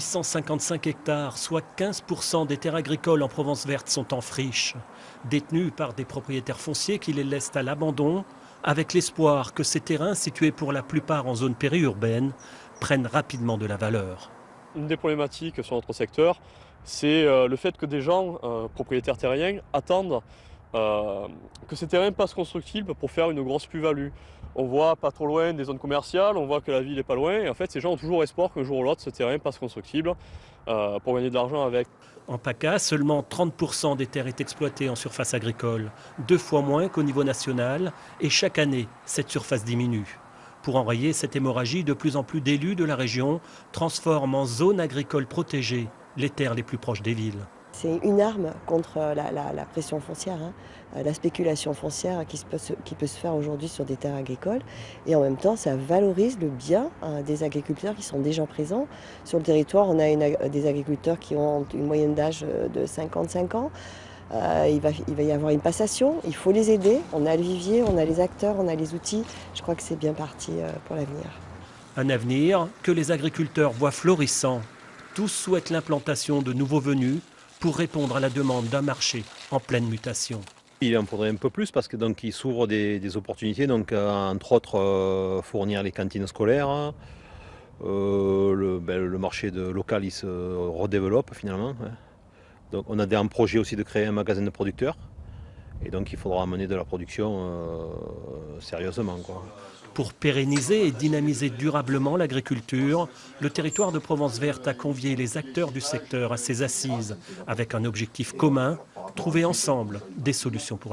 855 hectares, soit 15% des terres agricoles en Provence verte sont en friche, détenues par des propriétaires fonciers qui les laissent à l'abandon, avec l'espoir que ces terrains, situés pour la plupart en zone périurbaine, prennent rapidement de la valeur. Une des problématiques sur notre secteur, c'est le fait que des gens, propriétaires terriens, attendent que ces terrains passent constructibles pour faire une grosse plus-value. On voit pas trop loin des zones commerciales, on voit que la ville n'est pas loin, et en fait ces gens ont toujours espoir qu'un jour ou l'autre ce terrain passe constructible pour gagner de l'argent avec. En PACA, seulement 30% des terres est exploitées en surface agricole, 2 fois moins qu'au niveau national, et chaque année, cette surface diminue. Pour enrayer cette hémorragie, de plus en plus d'élus de la région transforment en zone agricole protégée les terres les plus proches des villes. C'est une arme contre la pression foncière, la spéculation foncière qui peut se faire aujourd'hui sur des terres agricoles. Et en même temps, ça valorise le bien des agriculteurs qui sont déjà présents. Sur le territoire, on a des agriculteurs qui ont une moyenne d'âge de 55 ans. Il va y avoir une passation, il faut les aider. On a le vivier, on a les acteurs, on a les outils. Je crois que c'est bien parti pour l'avenir. Un avenir que les agriculteurs voient florissant. Tous souhaitent l'implantation de nouveaux venus pour répondre à la demande d'un marché en pleine mutation. Il en faudrait un peu plus parce que donc il s'ouvre des opportunités, donc entre autres fournir les cantines scolaires. Le marché local il se redéveloppe finalement. Ouais. Donc on a un projet aussi de créer un magasin de producteurs et donc il faudra amener de la production sérieusement, quoi. Pour pérenniser et dynamiser durablement l'agriculture, le territoire de Provence verte a convié les acteurs du secteur à ses assises avec un objectif commun, trouver ensemble des solutions pour